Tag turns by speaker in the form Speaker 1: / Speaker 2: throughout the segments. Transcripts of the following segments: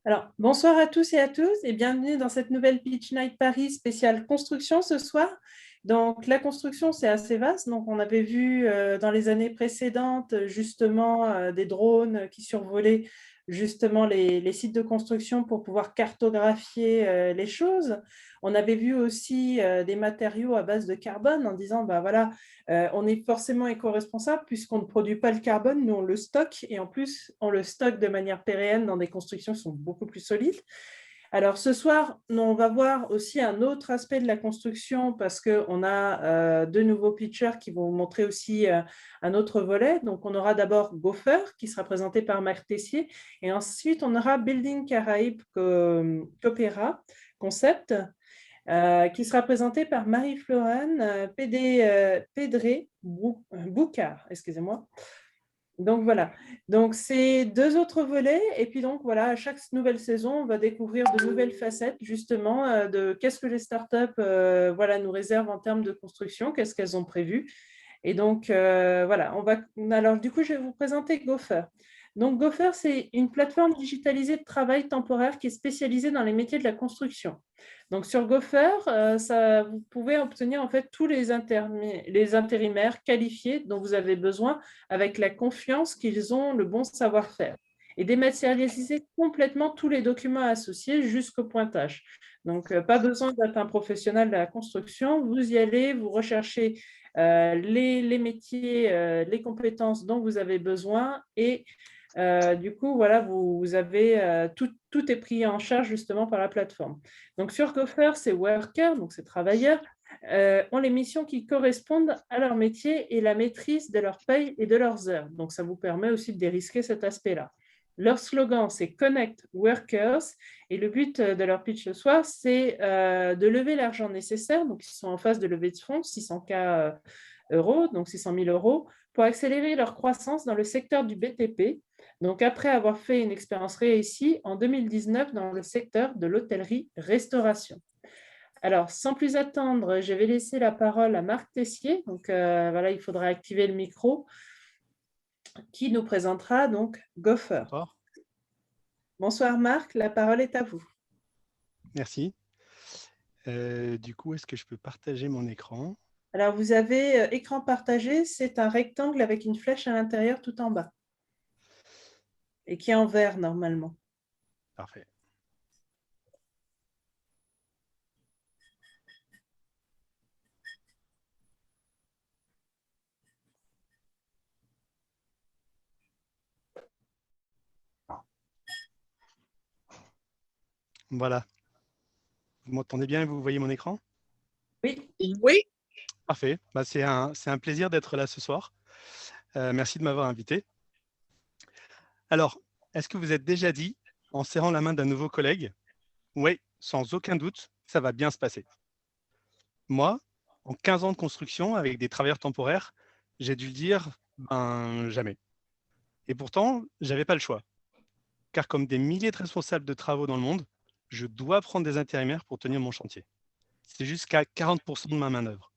Speaker 1: Alors, bonsoir à tous et à tous et bienvenue dans cette nouvelle Pitch Night Paris spéciale construction ce soir. Donc, la construction, c'est assez vaste. Donc, on avait vu dans les années précédentes justement des drones qui survolaient justement les sites de construction pour pouvoir cartographier les choses. On avait vu aussi des matériaux à base de carbone en disant, bah voilà, on est forcément éco-responsable puisqu'on ne produit pas le carbone, nous on le stocke et en plus on le stocke de manière pérenne dans des constructions qui sont beaucoup plus solides. Alors ce soir, on va voir aussi un autre aspect de la construction parce qu'on a deux nouveaux pitchers qui vont vous montrer aussi un autre volet. Donc on aura d'abord Gopher qui sera présenté par Marc Tessier et ensuite on aura Building Caraïbes Coopera Concept qui sera présenté par Marie-Florane Pédré-Boucard, excusez-moi. Donc voilà, donc c'est deux autres volets et puis donc voilà, à chaque nouvelle saison, on va découvrir de nouvelles facettes justement de qu'est-ce que les startups voilà, nous réservent en termes de construction, qu'est-ce qu'elles ont prévu. Et donc voilà, alors du coup, je vais vous présenter Gopher. Donc Gopher, c'est une plateforme digitalisée de travail temporaire qui est spécialisée dans les métiers de la construction. Donc sur Gopher, vous pouvez obtenir en fait tous les intérimaires qualifiés dont vous avez besoin avec la confiance qu'ils ont le bon savoir-faire et dématérialiser complètement tous les documents associés jusqu'au pointage. Donc, pas besoin d'être un professionnel de la construction. Vous y allez, vous recherchez les métiers, les compétences dont vous avez besoin et du coup, voilà, vous avez tout est pris en charge justement par la plateforme. Donc, sur Gopher, c'est workers, donc c'est travailleurs, ont les missions qui correspondent à leur métier et la maîtrise de leur paye et de leurs heures. Donc, ça vous permet aussi de dérisquer cet aspect-là. Leur slogan, c'est Connect Workers. Et le but de leur pitch ce soir, c'est de lever l'argent nécessaire. Donc, ils sont en phase de levée de fonds, 600K euros, donc 600 000 euros, pour accélérer leur croissance dans le secteur du BTP. Donc, après avoir fait une expérience réussie en 2019 dans le secteur de l'hôtellerie-restauration. Alors, sans plus attendre, je vais laisser la parole à Marc Tessier. Donc, voilà, il faudra activer le micro, qui nous présentera donc Gopher.
Speaker 2: Bonsoir.
Speaker 1: Bonsoir Marc, la parole est à vous.
Speaker 2: Merci. Du coup, est-ce que je peux partager mon écran?
Speaker 1: Alors, vous avez écran partagé, c'est un rectangle avec une flèche à l'intérieur tout en bas et qui est en vert normalement.
Speaker 2: Parfait. Voilà. Vous m'entendez bien et vous voyez mon écran?
Speaker 1: Oui.
Speaker 3: Oui.
Speaker 2: Parfait. Bah, c'est un plaisir d'être là ce soir. Merci de m'avoir invité. Alors, est-ce que vous êtes déjà dit, en serrant la main d'un nouveau collègue, oui, sans aucun doute, ça va bien se passer? Moi, en 15 ans de construction avec des travailleurs temporaires, j'ai dû le dire, ben, jamais. Et pourtant, j'avais pas le choix. Car comme des milliers de responsables de travaux dans le monde, je dois prendre des intérimaires pour tenir mon chantier. C'est jusqu'à 40% de ma main-d'œuvre.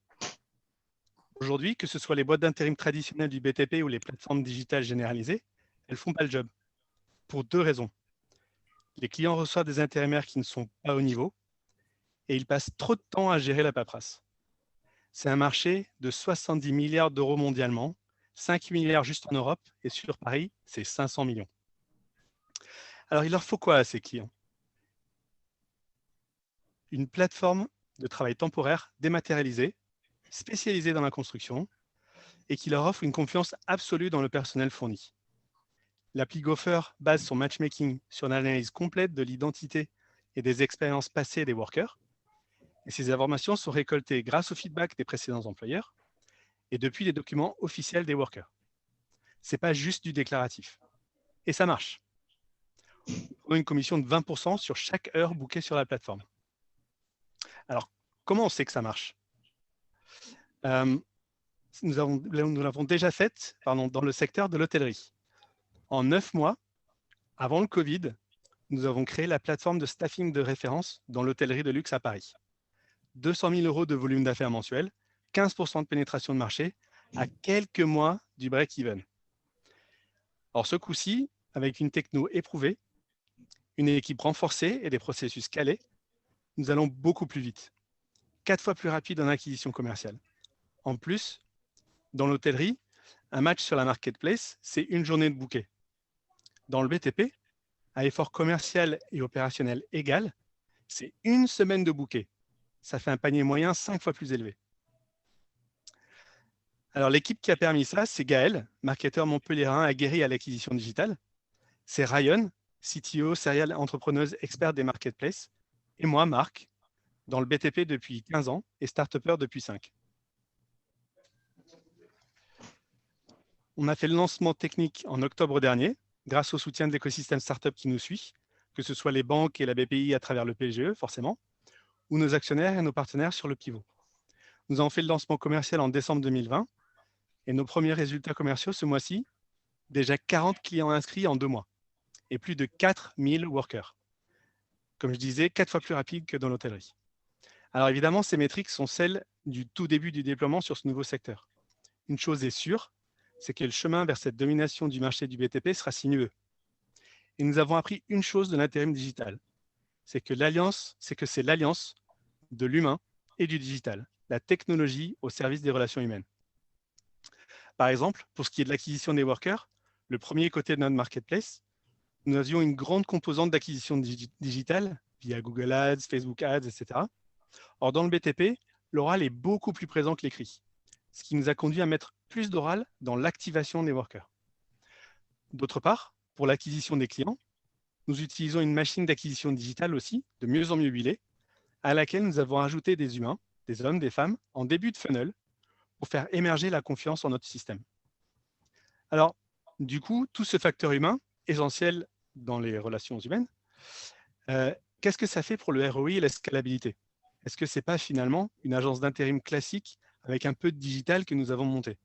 Speaker 2: Aujourd'hui, que ce soit les boîtes d'intérim traditionnelles du BTP ou les plateformes digitales généralisées, elles ne font pas le job. Pour deux raisons. Les clients reçoivent des intérimaires qui ne sont pas au niveau et ils passent trop de temps à gérer la paperasse. C'est un marché de 70 milliards d'euros mondialement, 5 milliards juste en Europe et sur Paris, c'est 500 millions. Alors, il leur faut quoi à ces clients? Une plateforme de travail temporaire dématérialisée, spécialisée dans la construction et qui leur offre une confiance absolue dans le personnel fourni. L'appli Gopher base son matchmaking sur l'analyse complète de l'identité et des expériences passées des workers. Et ces informations sont récoltées grâce au feedback des précédents employeurs et depuis les documents officiels des workers. Ce n'est pas juste du déclaratif. Et ça marche. On a une commission de 20% sur chaque heure bookée sur la plateforme. Alors, comment on sait que ça marche? Nous l'avons déjà fait dans le secteur de l'hôtellerie. En 9 mois, avant le Covid, nous avons créé la plateforme de staffing de référence dans l'hôtellerie de luxe à Paris. 200 000 euros de volume d'affaires mensuel, 15% de pénétration de marché, à quelques mois du break-even. Alors ce coup-ci, avec une techno éprouvée, une équipe renforcée et des processus calés, nous allons beaucoup plus vite, 4 fois plus rapide en acquisition commerciale. En plus, dans l'hôtellerie, un match sur la marketplace, c'est une journée de bouquet. Dans le BTP, à effort commercial et opérationnel égal, c'est une semaine de bouquet. Ça fait un panier moyen 5 fois plus élevé. Alors, l'équipe qui a permis ça, c'est Gaël, marketeur montpelliérain aguerri à l'acquisition digitale. C'est Ryan, CTO, serial entrepreneuse expert des marketplaces. Et moi, Marc, dans le BTP depuis 15 ans et start-upper depuis 5. On a fait le lancement technique en octobre dernier, grâce au soutien de l'écosystème startup qui nous suit, que ce soit les banques et la BPI à travers le PGE, forcément, ou nos actionnaires et nos partenaires sur le pivot. Nous avons fait le lancement commercial en décembre 2020 et nos premiers résultats commerciaux ce mois-ci, déjà 40 clients inscrits en 2 mois et plus de 4000 workers. Comme je disais, 4 fois plus rapide que dans l'hôtellerie. Alors évidemment, ces métriques sont celles du tout début du déploiement sur ce nouveau secteur. Une chose est sûre, c'est que le chemin vers cette domination du marché du BTP sera sinueux. Et nous avons appris une chose de l'intérim digital, c'est que c'est l'alliance de l'humain et du digital, la technologie au service des relations humaines. Par exemple, pour ce qui est de l'acquisition des workers, le premier côté de notre marketplace, nous avions une grande composante d'acquisition digitale via Google Ads, Facebook Ads, etc. Or, dans le BTP, l'oral est beaucoup plus présent que l'écrit, ce qui nous a conduit à mettre plus d'oral dans l'activation des workers. D'autre part, pour l'acquisition des clients, nous utilisons une machine d'acquisition digitale aussi, de mieux en mieux huilée, à laquelle nous avons ajouté des humains, des hommes, des femmes, en début de funnel, pour faire émerger la confiance en notre système. Alors, du coup, tout ce facteur humain, essentiel dans les relations humaines, qu'est-ce que ça fait pour le ROI et la scalabilité? Est-ce que ce n'est pas finalement une agence d'intérim classique avec un peu de digital que nous avons monté?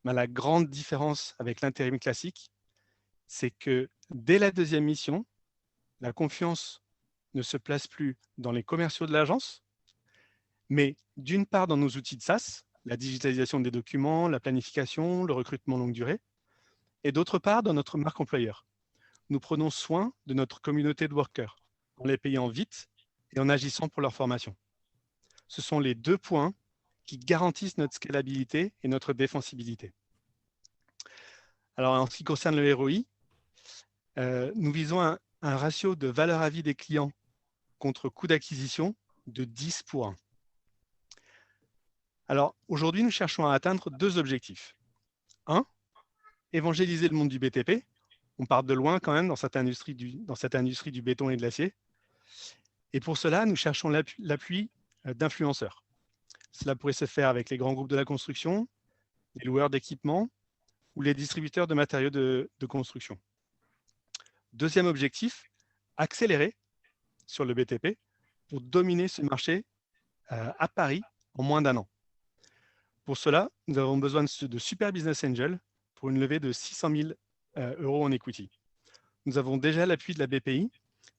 Speaker 2: La grande différence avec l'intérim classique, c'est que dès la deuxième mission, la confiance ne se place plus dans les commerciaux de l'agence, mais d'une part dans nos outils de SaaS, la digitalisation des documents, la planification, le recrutement longue durée, et d'autre part dans notre marque employeur. Nous prenons soin de notre communauté de workers en les payant vite et en agissant pour leur formation. Ce sont les 2 points qui garantissent notre scalabilité et notre défensibilité. Alors, en ce qui concerne le ROI, nous visons un ratio de valeur à vie des clients contre coût d'acquisition de 10 pour 1. Alors, aujourd'hui, nous cherchons à atteindre 2 objectifs. 1, évangéliser le monde du BTP. On part de loin quand même dans cette industrie du béton et de l'acier. Et pour cela, nous cherchons l'appui d'influenceurs. Cela pourrait se faire avec les grands groupes de la construction, les loueurs d'équipements ou les distributeurs de matériaux de construction. Deuxième objectif, accélérer sur le BTP pour dominer ce marché à Paris en moins d'1 an. Pour cela, nous avons besoin de super business angels pour une levée de 600 000 € en equity. Nous avons déjà l'appui de la BPI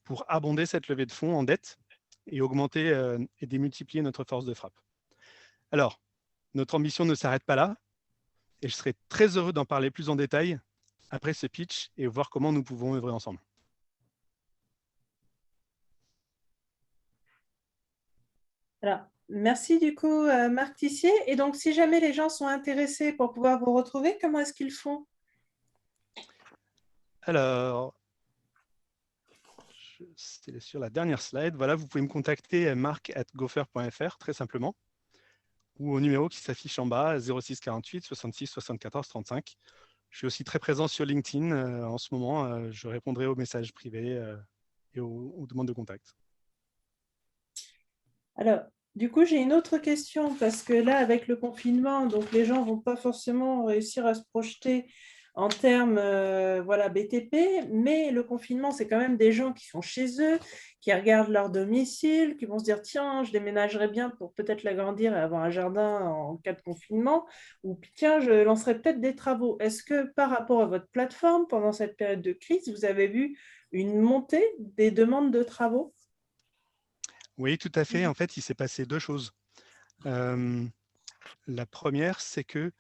Speaker 2: pour abonder cette levée de fonds en dette et augmenter et démultiplier notre force de frappe. Alors, notre ambition ne s'arrête pas là et je serai très heureux d'en parler plus en détail après ce pitch et voir comment nous pouvons œuvrer ensemble.
Speaker 1: Alors, merci du coup, Marc Tissier. Et donc, si jamais les gens sont intéressés pour pouvoir vous retrouver, comment est-ce qu'ils font?
Speaker 2: Alors, c'est sur la dernière slide. Voilà, vous pouvez me contacter marc@gopher.fr très simplement ou au numéro qui s'affiche en bas 06 48 66 74 35. Je suis aussi très présent sur LinkedIn en ce moment. Je répondrai aux messages privés et aux demandes de contact.
Speaker 1: Alors, du coup, j'ai une autre question parce que là, avec le confinement, donc les gens ne vont pas forcément réussir à se projeter en termes voilà, BTP, mais le confinement, c'est quand même des gens qui sont chez eux, qui regardent leur domicile, qui vont se dire, tiens, je déménagerais bien pour peut-être l'agrandir et avoir un jardin en cas de confinement, ou tiens, je lancerai peut-être des travaux. Est-ce que par rapport à votre plateforme, pendant cette période de crise, vous avez vu une montée des demandes de travaux?
Speaker 2: Oui, tout à fait. En fait, il s'est passé 2 choses. La première, c'est que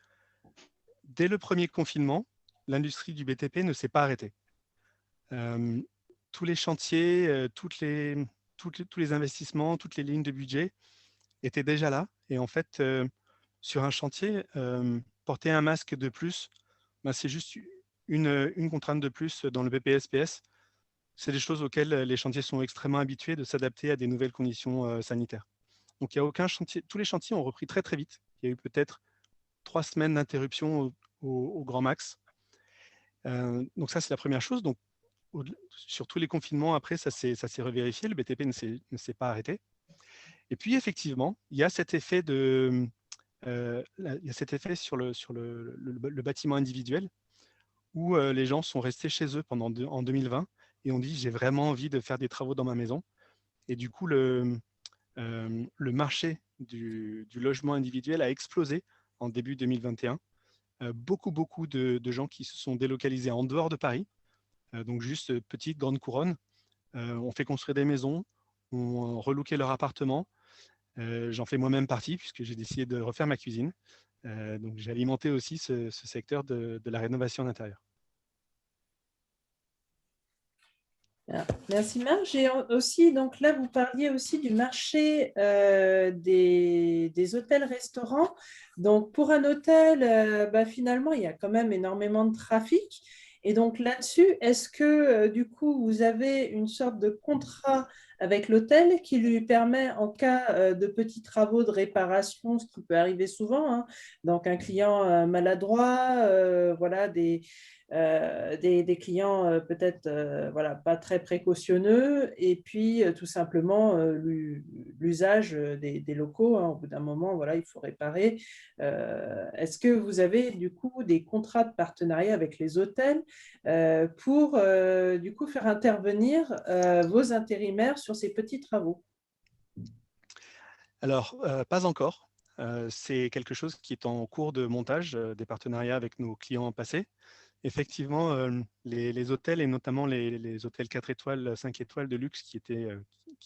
Speaker 2: dès le premier confinement, l'industrie du BTP ne s'est pas arrêtée. tous les chantiers, tous les investissements, toutes les lignes de budget étaient déjà là. Et en fait, sur un chantier, porter un masque de plus, ben, c'est juste une contrainte de plus dans le BPS-PS. C'est des choses auxquelles les chantiers sont extrêmement habitués de s'adapter à des nouvelles conditions sanitaires. Donc, il y a aucun chantier. Tous les chantiers ont repris très, très vite. Il y a eu peut-être 3 semaines d'interruption au grand max. Donc, ça, c'est la première chose. Donc, sur tous les confinements, après, ça s'est revérifié. Le BTP ne s'est pas arrêté. Et puis, effectivement, il y a cet effet, il y a cet effet sur le bâtiment individuel où les gens sont restés chez eux en 2020 et ont dit j'ai vraiment envie de faire des travaux dans ma maison. Et du coup, le marché du logement individuel a explosé en début 2021. Beaucoup de gens qui se sont délocalisés en dehors de Paris, donc juste petite, grande couronne, ont fait construire des maisons, ont relooké leur appartement. J'en fais moi-même partie puisque j'ai décidé de refaire ma cuisine. Donc j'ai alimenté aussi ce secteur de la rénovation d'intérieur.
Speaker 1: Merci Marc. J'ai aussi, donc là, vous parliez aussi du marché des hôtels-restaurants. Donc, pour un hôtel, finalement, il y a quand même énormément de trafic. Et donc là-dessus, est-ce que du coup, vous avez une sorte de contrat avec l'hôtel qui lui permet, en cas de petits travaux de réparation, ce qui peut arriver souvent, hein, donc un client maladroit, voilà, des clients peut-être voilà, pas très précautionneux, et puis tout simplement l'usage des locaux, hein, au bout d'un moment, voilà, il faut réparer. Est-ce que vous avez du coup des contrats de partenariat avec les hôtels pour du coup faire intervenir vos intérimaires sur ces petits travaux?
Speaker 2: Alors, pas encore. C'est quelque chose qui est en cours de montage, des partenariats avec nos clients passés. Effectivement, les hôtels et notamment les hôtels 4 étoiles, 5 étoiles de luxe qui étaient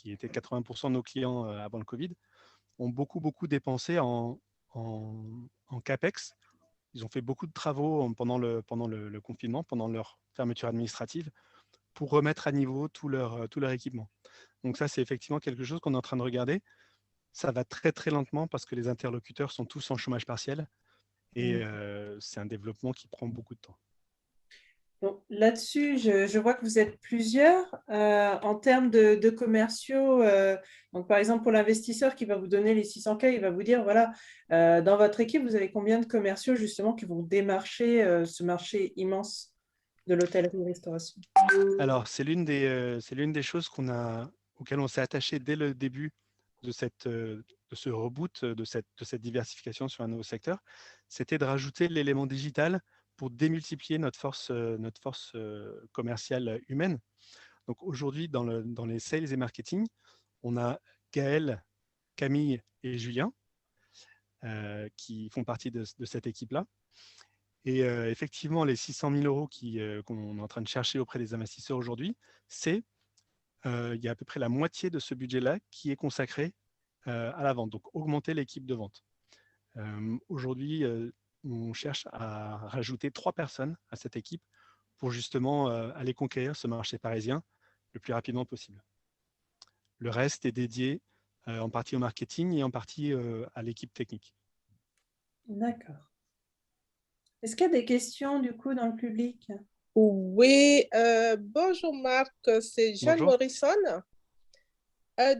Speaker 2: 80% de nos clients avant le Covid, ont beaucoup dépensé en CAPEX. Ils ont fait beaucoup de travaux pendant le confinement, pendant leur fermeture administrative, pour remettre à niveau tout leur équipement. Donc ça, c'est effectivement quelque chose qu'on est en train de regarder. Ça va très lentement parce que les interlocuteurs sont tous en chômage partiel et c'est un développement qui prend beaucoup de temps.
Speaker 1: Donc, là-dessus, je vois que vous êtes plusieurs. En termes de commerciaux, donc par exemple pour l'investisseur qui va vous donner les 600K, il va vous dire, voilà, dans votre équipe, vous avez combien de commerciaux justement qui vont démarcher ce marché immense de l'hôtellerie-restauration?
Speaker 2: Alors, c'est l'une des choses auxquelles on s'est attaché dès le début de ce reboot, de cette diversification sur un nouveau secteur, c'était de rajouter l'élément digital pour démultiplier notre force commerciale humaine. Donc aujourd'hui, dans les sales et marketing, on a Gaël, Camille et Julien qui font partie de cette équipe-là. Et effectivement, les 600 000 euros qu'on est en train de chercher auprès des investisseurs aujourd'hui, il y a à peu près la moitié de ce budget-là qui est consacré à la vente, donc augmenter l'équipe de vente. Aujourd'hui, on cherche à rajouter 3 personnes à cette équipe pour justement aller conquérir ce marché parisien le plus rapidement possible. Le reste est dédié en partie au marketing et en partie à l'équipe technique.
Speaker 1: D'accord. Est-ce qu'il y a des questions du coup dans le public?
Speaker 3: Oui, bonjour Marc, c'est Jeanne
Speaker 2: Bonjour.
Speaker 3: Morrison.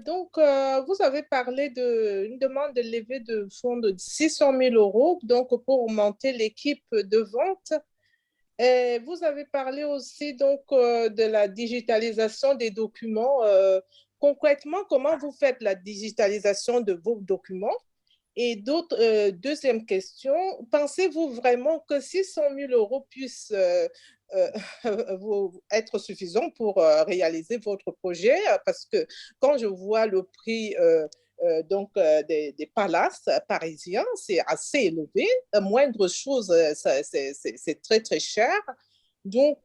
Speaker 3: Donc, vous avez parlé d'une demande de levée de fonds de 600 000 euros donc, pour augmenter l'équipe de vente. Et vous avez parlé aussi donc, de la digitalisation des documents. Concrètement, comment vous faites la digitalisation de vos documents? Et deuxième question, pensez-vous vraiment que 600 000 euros puissent être suffisants pour réaliser votre projet? Parce que quand je vois le prix des palaces parisiens, c'est assez élevé. Moindre chose, c'est très cher. Donc,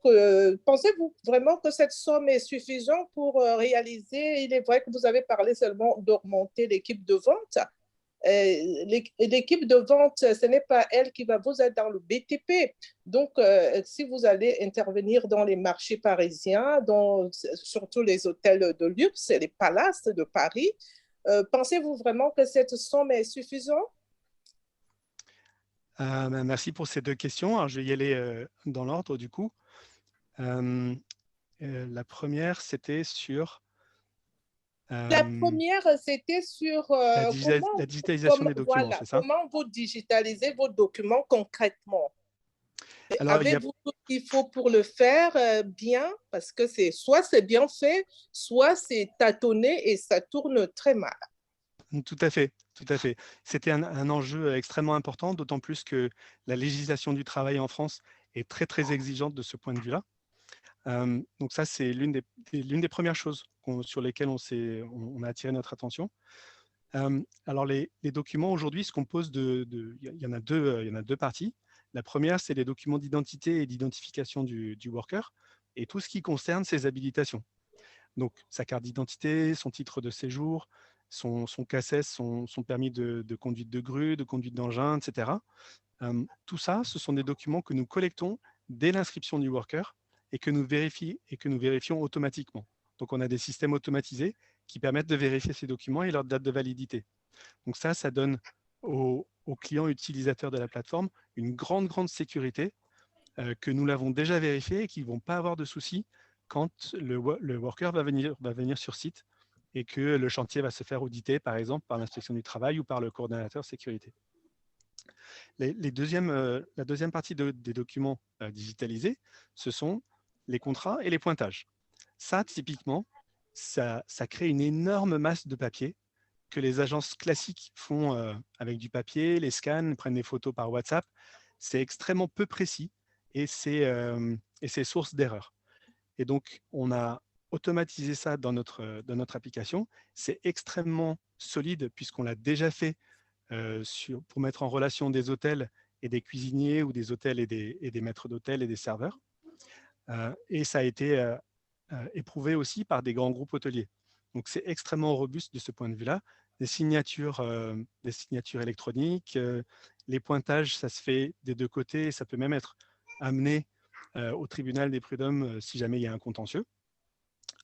Speaker 3: pensez-vous vraiment que cette somme est suffisante pour réaliser? Il est vrai que vous avez parlé seulement d'augmenter l'équipe de vente. l'équipe de vente, ce n'est pas elle qui va vous aider dans le BTP. Donc, si vous allez intervenir dans les marchés parisiens, surtout les hôtels de luxe et les palaces de Paris, pensez-vous vraiment que cette somme est suffisante?
Speaker 2: Merci pour ces deux questions. Alors, je vais y aller dans l'ordre du coup. La première, c'était sur
Speaker 3: La première, c'était sur
Speaker 2: la digitalisation des documents, c'est ça?
Speaker 3: comment vous digitalisez vos documents concrètement.
Speaker 2: Alors,
Speaker 3: Avez-vous tout ce qu'il faut pour le faire bien? Parce que soit c'est bien fait, soit c'est tâtonné et ça tourne très mal.
Speaker 2: Tout à fait, tout à fait. C'était un enjeu extrêmement important, d'autant plus que la législation du travail en France est très, très exigeante de ce point de vue-là. Donc ça, c'est l'une des premières choses sur lesquelles on a attiré notre attention. Alors, les documents aujourd'hui se composent il y en a deux parties. La première, c'est les documents d'identité et d'identification du worker et tout ce qui concerne ses habilitations. Donc, sa carte d'identité, son titre de séjour, son CACES, son permis de conduite de grue, de conduite d'engin, etc. Tout ça, ce sont des documents que nous collectons dès l'inscription du worker et que nous vérifions automatiquement. Donc, on a des systèmes automatisés qui permettent de vérifier ces documents et leur date de validité. Donc ça donne aux clients utilisateurs de la plateforme une grande sécurité que nous l'avons déjà vérifié et qu'ils ne vont pas avoir de soucis quand le worker va venir sur site et que le chantier va se faire auditer, par exemple, par l'inspection du travail ou par le coordonnateur sécurité. La deuxième partie des documents digitalisés, ce sont les contrats et les pointages. Ça, typiquement, ça crée une énorme masse de papier que les agences classiques font avec du papier, les scannent, prennent des photos par WhatsApp. C'est extrêmement peu précis et c'est source d'erreurs. Et donc, on a automatisé ça dans notre application. C'est extrêmement solide puisqu'on l'a déjà fait pour mettre en relation des hôtels et des cuisiniers ou des hôtels et des maîtres d'hôtel et des serveurs. Et ça a été éprouvé aussi par des grands groupes hôteliers. Donc, c'est extrêmement robuste de ce point de vue-là. Des signatures électroniques, les pointages, ça se fait des deux côtés. Ça peut même être amené au tribunal des prud'hommes si jamais il y a un contentieux.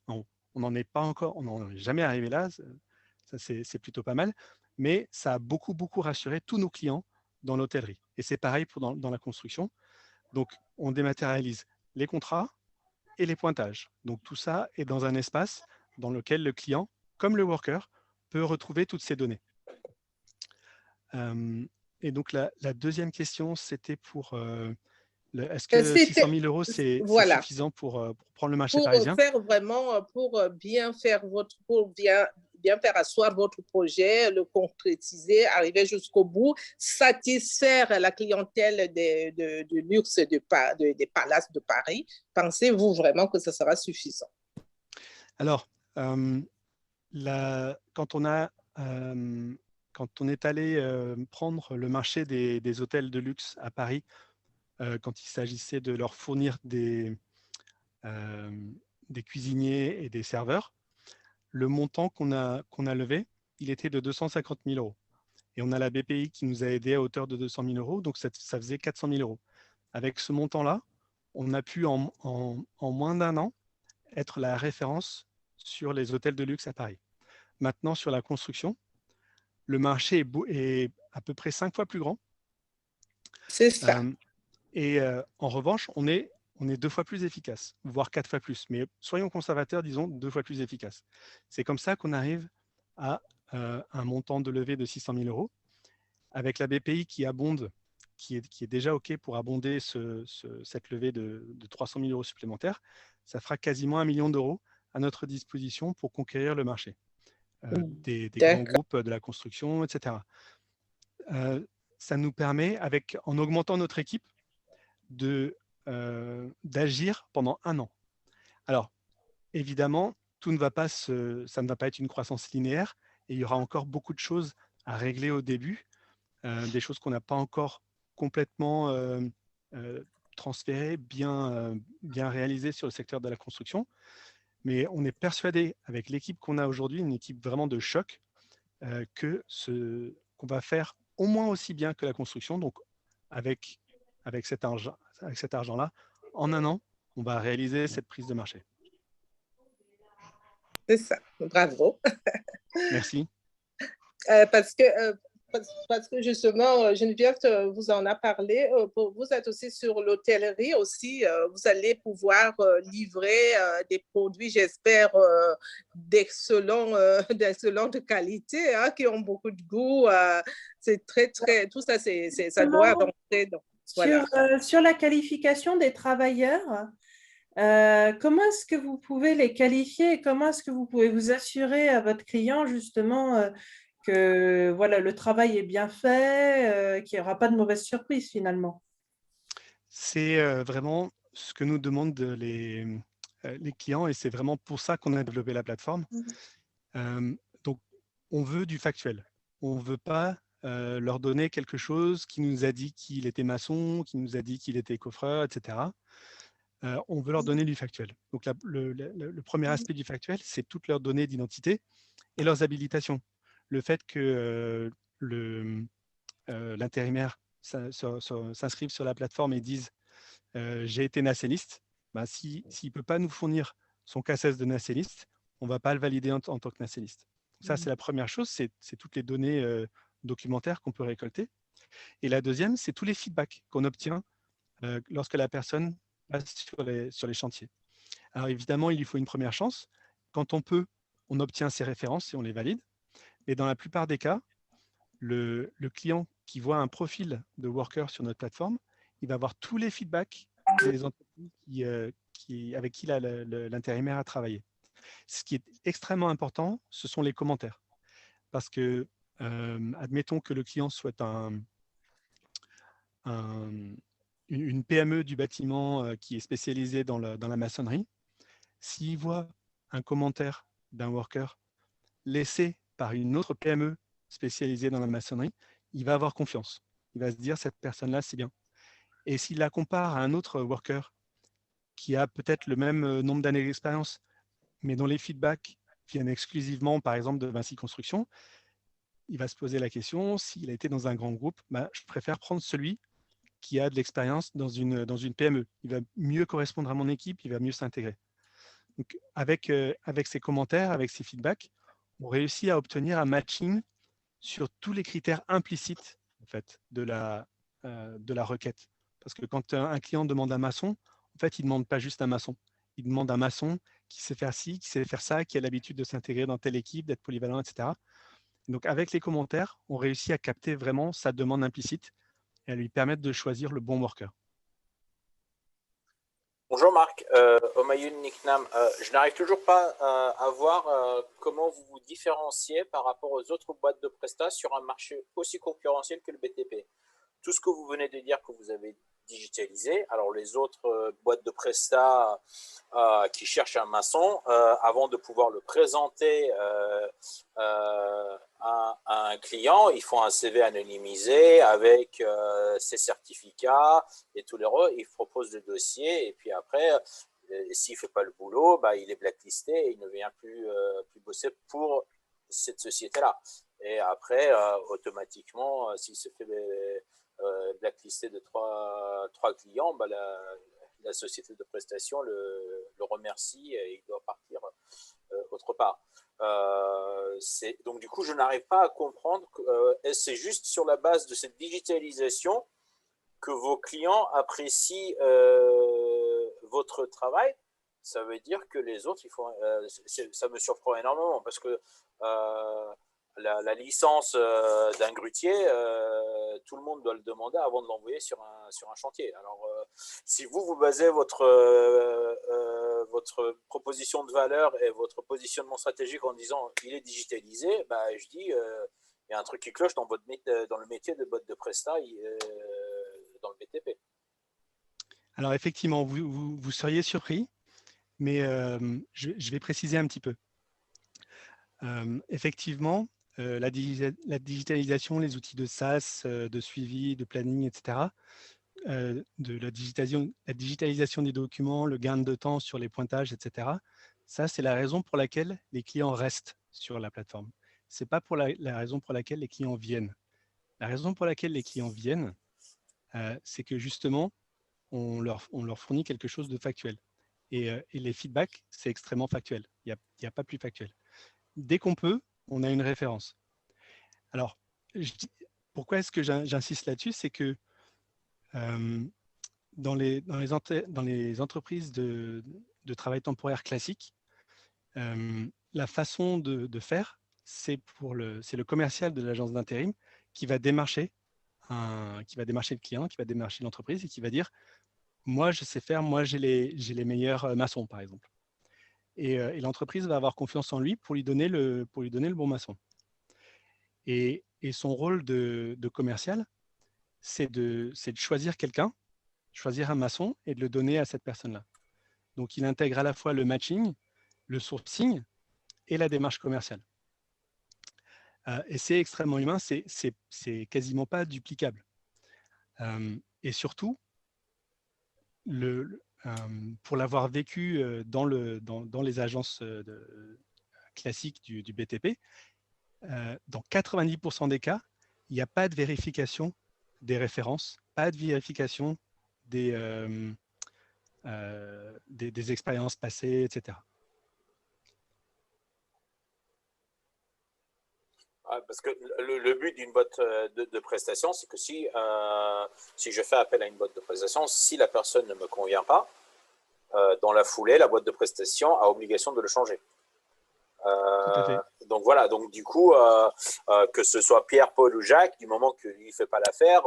Speaker 2: On n'en est pas encore, on n'en est jamais arrivé là. Ça, c'est plutôt pas mal. Mais ça a beaucoup rassuré tous nos clients dans l'hôtellerie. Et c'est pareil dans la construction. Donc, on dématérialise les contrats et les pointages. Donc, tout ça est dans un espace dans lequel le client, comme le worker, peut retrouver toutes ces données. Et donc, la deuxième question, c'était pour est-ce que 600 000 € c'est suffisant pour prendre le marché parisien?
Speaker 3: Pour bien faire bien faire asseoir votre projet, le concrétiser, arriver jusqu'au bout, satisfaire la clientèle de luxe des palaces de Paris. Pensez-vous vraiment que ce sera suffisant?
Speaker 2: Alors, quand on est allé prendre le marché des hôtels de luxe à Paris, quand il s'agissait de leur fournir des cuisiniers et des serveurs, le montant qu'on a levé, il était de 250 000 €. Et on a la BPI qui nous a aidés à hauteur de 200 000 €, donc ça faisait 400 000 €. Avec ce montant-là, on a pu en moins d'un an être la référence sur les hôtels de luxe à Paris. Maintenant, sur la construction, le marché est à peu près 5 fois plus grand.
Speaker 3: C'est ça.
Speaker 2: Et en revanche, on est 2 fois plus efficace, voire 4 fois plus. Mais soyons conservateurs, disons 2 fois plus efficace. C'est comme ça qu'on arrive à un montant de levée de 600 000 €. Avec la BPI qui abonde, qui est déjà OK pour abonder cette levée de 300 000 € supplémentaires, ça fera quasiment 1 million d'euros à notre disposition pour conquérir le marché des grands groupes de la construction, etc. Ça nous permet, en augmentant notre équipe, d'agir pendant 1 an. Alors, évidemment, ça ne va pas être une croissance linéaire et il y aura encore beaucoup de choses à régler au début, des choses qu'on n'a pas encore complètement transférées, bien réalisées sur le secteur de la construction. Mais on est persuadé, avec l'équipe qu'on a aujourd'hui, une équipe vraiment de choc, qu'on qu'on va faire au moins aussi bien que la construction. Donc, avec cet argent-là, en un an, on va réaliser cette prise de marché.
Speaker 3: C'est ça, bravo.
Speaker 2: Merci.
Speaker 3: Parce que justement, Geneviève vous en a parlé, vous êtes aussi sur l'hôtellerie aussi, vous allez pouvoir livrer des produits, j'espère, d'excellente qualité, hein, qui ont beaucoup de goût. C'est très, tout ça, ça doit avancer. Donc, voilà.
Speaker 1: Sur la qualification des travailleurs, comment est-ce que vous pouvez les qualifier et comment est-ce que vous pouvez vous assurer à votre client justement que voilà, le travail est bien fait, qu'il n'y aura pas de mauvaise surprise finalement?
Speaker 2: C'est vraiment ce que nous demandent les clients et c'est vraiment pour ça qu'on a développé la plateforme. Donc, on veut du factuel. On ne veut pas leur donner quelque chose qui nous a dit qu'il était maçon, qui nous a dit qu'il était coffreur, etc. On veut leur donner du factuel. Donc, le premier aspect du factuel, c'est toutes leurs données d'identité et leurs habilitations. Le fait que l'intérimaire s'inscrive sur la plateforme et dise j'ai été nacelliste, bah, s'il ne peut pas nous fournir son CACES de nacelliste, on ne va pas le valider en tant que nacelliste. Ça, c'est la première chose, c'est toutes les données documentaires qu'on peut récolter. Et la deuxième, c'est tous les feedbacks qu'on obtient lorsque la personne passe sur les chantiers. Alors évidemment, il lui faut une première chance. Quand on peut, on obtient ces références et on les valide. Mais dans la plupart des cas, le client qui voit un profil de worker sur notre plateforme, il va avoir tous les feedbacks des entreprises avec qui l'intérimaire a travaillé. Ce qui est extrêmement important, ce sont les commentaires. Parce que, admettons que le client souhaite une PME du bâtiment qui est spécialisée dans la maçonnerie. S'il voit un commentaire d'un worker laissé par une autre PME spécialisée dans la maçonnerie, il va avoir confiance. Il va se dire, cette personne-là, c'est bien. Et s'il la compare à un autre worker qui a peut-être le même nombre d'années d'expérience, mais dont les feedbacks viennent exclusivement, par exemple, de Vinci Construction, il va se poser la question, s'il a été dans un grand groupe, bah, je préfère prendre celui qui a de l'expérience dans une PME. Il va mieux correspondre à mon équipe, il va mieux s'intégrer. Donc, avec ces commentaires, avec ces feedbacks, on réussit à obtenir un matching sur tous les critères implicites en fait, de la requête. Parce que quand un client demande un maçon, en fait, il ne demande pas juste un maçon. Il demande un maçon qui sait faire ci, qui sait faire ça, qui a l'habitude de s'intégrer dans telle équipe, d'être polyvalent, etc. Donc, avec les commentaires, on réussit à capter vraiment sa demande implicite et à lui permettre de choisir le bon worker.
Speaker 4: Bonjour Marc, Omayoun Niknam. Je n'arrive toujours pas à voir comment vous vous différenciez par rapport aux autres boîtes de prestat sur un marché aussi concurrentiel que le BTP. Tout ce que vous venez de dire que vous avez digitalisé, alors les autres boîtes de prestat qui cherchent un maçon, avant de pouvoir le présenter à un client, ils font un CV anonymisé avec ses certificats et tous les ils proposent le dossier et puis après, s'il ne fait pas le boulot, bah, il est blacklisté et il ne vient plus bosser pour cette société-là. Et après, automatiquement, s'il se fait blacklisté de trois clients, bah, la société de prestation le remercie et il doit partir autre part. Donc du coup, je n'arrive pas à comprendre que c'est juste sur la base de cette digitalisation que vos clients apprécient votre travail. Ça veut dire que les autres, ça me surprend énormément parce que la licence d'un grutier, tout le monde doit le demander avant de l'envoyer sur un chantier. Alors, si vous basez votre proposition de valeur et votre positionnement stratégique en disant il est digitalisé, bah, je dis il y a un truc qui cloche dans le métier de boîte de prestat dans le BTP.
Speaker 2: Alors effectivement, vous seriez surpris, mais je vais préciser un petit peu. Effectivement, la digitalisation, les outils de SaaS, de suivi, de planning, etc., de la digitalisation des documents, le gain de temps sur les pointages, etc., ça, c'est la raison pour laquelle les clients restent sur la plateforme. Ce n'est pas pour la raison pour laquelle les clients viennent. La raison pour laquelle les clients viennent, c'est que justement, on leur fournit quelque chose de factuel. Et les feedbacks, c'est extrêmement factuel. Il n'y a pas plus factuel. Dès qu'on peut, on a une référence. Alors, pourquoi est-ce que j'insiste là-dessus? C'est que dans les entreprises de travail temporaire classique, la façon de faire, c'est le commercial de l'agence d'intérim qui va démarcher le client, qui va démarcher l'entreprise et qui va dire « moi, je sais faire, moi, j'ai les meilleurs maçons, par exemple ». Et l'entreprise va avoir confiance en lui pour lui donner le bon maçon. Et son rôle de commercial, c'est de choisir quelqu'un, choisir un maçon et de le donner à cette personne-là. Donc, il intègre à la fois le matching, le sourcing et la démarche commerciale. Et c'est extrêmement humain, c'est quasiment pas duplicable. Et surtout, pour l'avoir vécu dans les agences classiques du BTP, dans 90% des cas, il n'y a pas de vérification des références, pas de vérification des expériences passées, etc.
Speaker 4: Parce que le but d'une boîte de prestation, c'est que si je fais appel à une boîte de prestation, si la personne ne me convient pas, dans la foulée, la boîte de prestation a obligation de le changer.
Speaker 2: Tout à fait.
Speaker 4: Donc voilà, donc du coup, que ce soit Pierre, Paul ou Jacques, du moment qu'il ne fait pas l'affaire,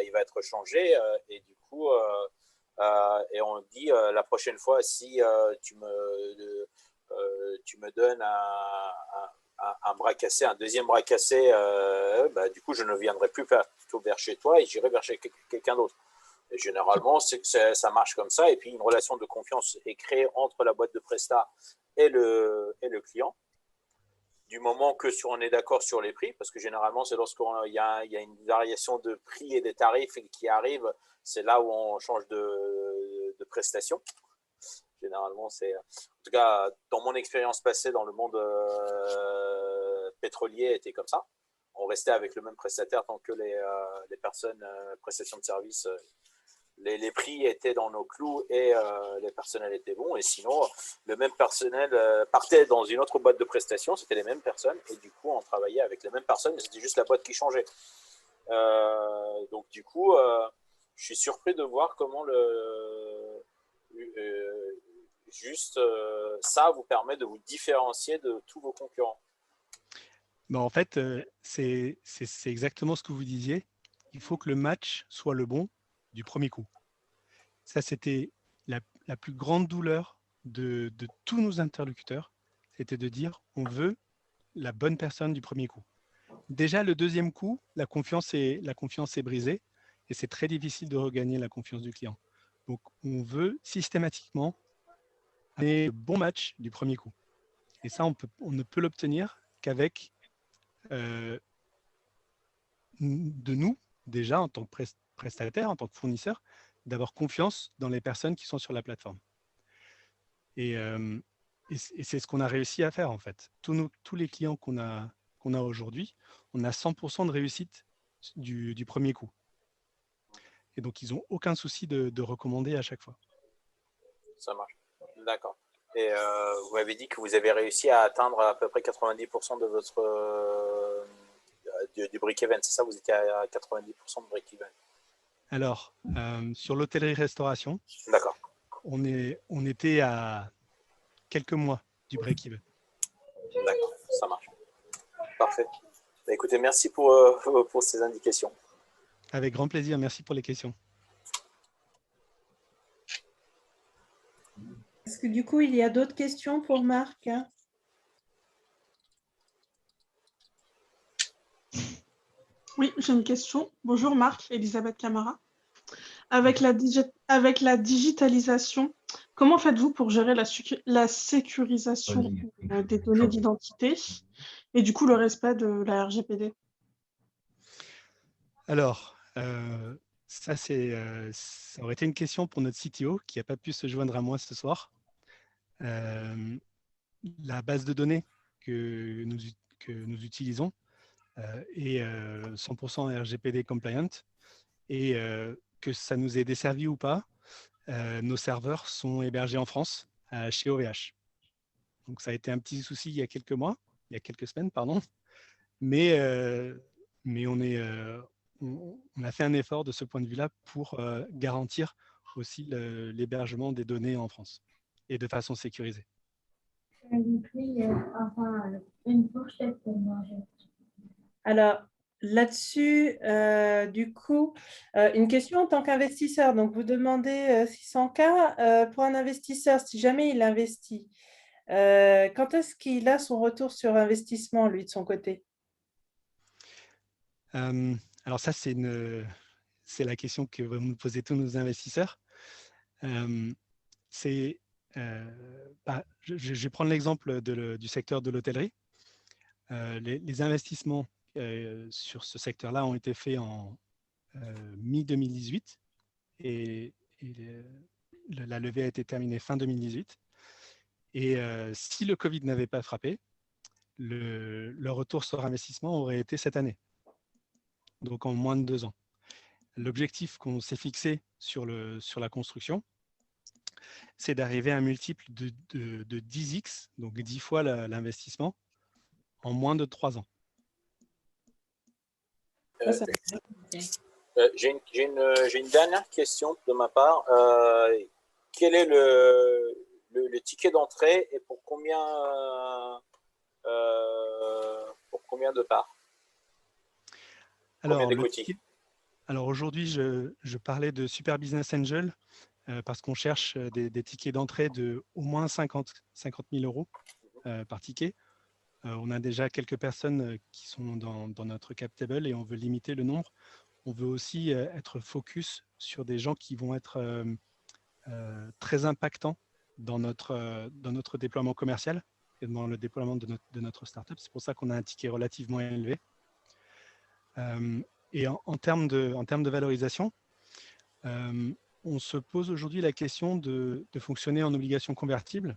Speaker 4: il va être changé. Et du coup, et on dit la prochaine fois, si tu me donnes un bras cassé, un deuxième bras cassé, du coup, je ne viendrai plus plutôt vers chez toi et j'irai vers chez quelqu'un d'autre. Et généralement, ça marche comme ça. Et puis, une relation de confiance est créée entre la boîte de prestat et le client. Du moment que on est d'accord sur les prix, parce que généralement, c'est lorsqu'il y a une variation de prix et des tarifs qui arrive, c'est là où on change de prestation. Généralement, c'est… En tout cas, dans mon expérience passée dans le monde pétrolier, était comme ça. On restait avec le même prestataire tant que les personnes, prestations de services, les prix étaient dans nos clous et les personnels étaient bons. Et sinon, le même personnel partait dans une autre boîte de prestations, c'était les mêmes personnes. Et du coup, on travaillait avec les mêmes personnes, mais c'était juste la boîte qui changeait. Donc, du coup, je suis surpris de voir comment ça vous permet de vous différencier de tous vos concurrents.
Speaker 2: En fait, c'est exactement ce que vous disiez. Il faut que le match soit le bon du premier coup. Ça, c'était la plus grande douleur de tous nos interlocuteurs. C'était de dire, on veut la bonne personne du premier coup. Déjà, le deuxième coup, la confiance est brisée et c'est très difficile de regagner la confiance du client. Donc, on veut systématiquement le bon match du premier coup. Et ça, on ne peut l'obtenir qu'avec de nous, déjà, en tant que prestataire, en tant que fournisseur, d'avoir confiance dans les personnes qui sont sur la plateforme. Et c'est ce qu'on a réussi à faire, en fait. Tous les clients qu'on a aujourd'hui, on a 100% de réussite du premier coup. Et donc, ils n'ont aucun souci de recommander à chaque fois.
Speaker 4: Ça marche. D'accord. Et vous m'avez dit que vous avez réussi à atteindre à peu près 90% de votre du break-even, c'est ça? Vous étiez à 90% de break-even?
Speaker 2: Alors, sur l'hôtellerie-restauration, on était à quelques mois du break-even.
Speaker 4: D'accord, ça marche. Parfait. Écoutez, merci pour ces indications.
Speaker 2: Avec grand plaisir, merci pour les questions.
Speaker 1: Est-ce que du coup, il y a d'autres questions pour Marc?
Speaker 5: Oui, j'ai une question. Bonjour Marc, Elisabeth Camara. Avec la digitalisation, comment faites-vous pour gérer la sécurisation des données d'identité et du coup le respect de la RGPD?
Speaker 2: Alors, ça aurait été une question pour notre CTO qui n'a pas pu se joindre à moi ce soir. La base de données que nous utilisons et 100% RGPD compliant. Et que ça nous ait desservi ou pas, nos serveurs sont hébergés en France, chez OVH. Donc, ça a été un petit souci il y a quelques semaines, pardon. Mais on a fait un effort de ce point de vue-là pour garantir aussi l'hébergement des données en France et de façon sécurisée.
Speaker 1: Une fourchette pour manger. Alors, là-dessus, du coup, une question en tant qu'investisseur. Donc, vous demandez 600K pour un investisseur, si jamais il investit. Quand est-ce qu'il a son retour sur investissement, lui, de son côté?
Speaker 2: Alors ça, c'est la question que vont nous poser tous nos investisseurs. Je vais prendre l'exemple du secteur de l'hôtellerie. Les investissements sur ce secteur-là ont été faits en mi-2018 et la levée a été terminée fin 2018. Et si le Covid n'avait pas frappé, le retour sur investissement aurait été cette année, donc en moins de 2 ans. L'objectif qu'on s'est fixé sur la construction, c'est d'arriver à un multiple de 10x, donc 10 fois l'investissement, en moins de 3 ans.
Speaker 4: J'ai une dernière question de ma part. Quel est le ticket d'entrée et pour combien de parts?
Speaker 2: Alors aujourd'hui, je parlais de Super Business Angel parce qu'on cherche des tickets d'entrée de au moins 50 000 euros par ticket. On a déjà quelques personnes qui sont dans notre cap table et on veut limiter le nombre. On veut aussi être focus sur des gens qui vont être très impactants dans notre déploiement commercial et dans le déploiement de notre startup. C'est pour ça qu'on a un ticket relativement élevé. Et en termes de valorisation, on se pose aujourd'hui la question de fonctionner en obligation convertible,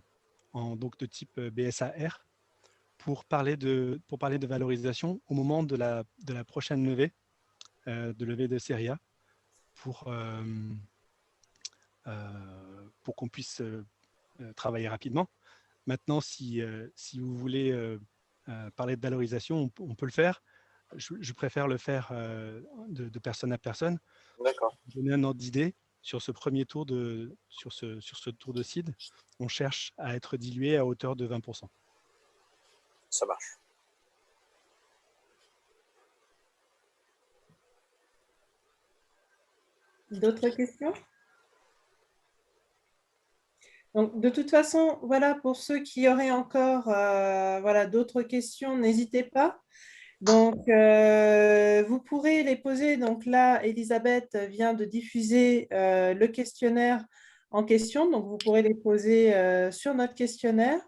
Speaker 2: donc de type BSAR, pour parler de valorisation au moment de la prochaine levée, de levée de série A, pour qu'on puisse travailler rapidement. Maintenant, si vous voulez parler de valorisation, on peut le faire. Je préfère le faire de personne à personne.
Speaker 4: D'accord.
Speaker 2: Pour donner un ordre d'idée, sur ce premier tour sur ce tour de seed, on cherche à être dilué à hauteur de 20%.
Speaker 4: Ça marche.
Speaker 1: D'autres questions? Donc, de toute façon, voilà, pour ceux qui auraient encore voilà, d'autres questions, n'hésitez pas. Donc, vous pourrez les poser. Donc là, Elisabeth vient de diffuser le questionnaire en question. Donc, vous pourrez les poser sur notre questionnaire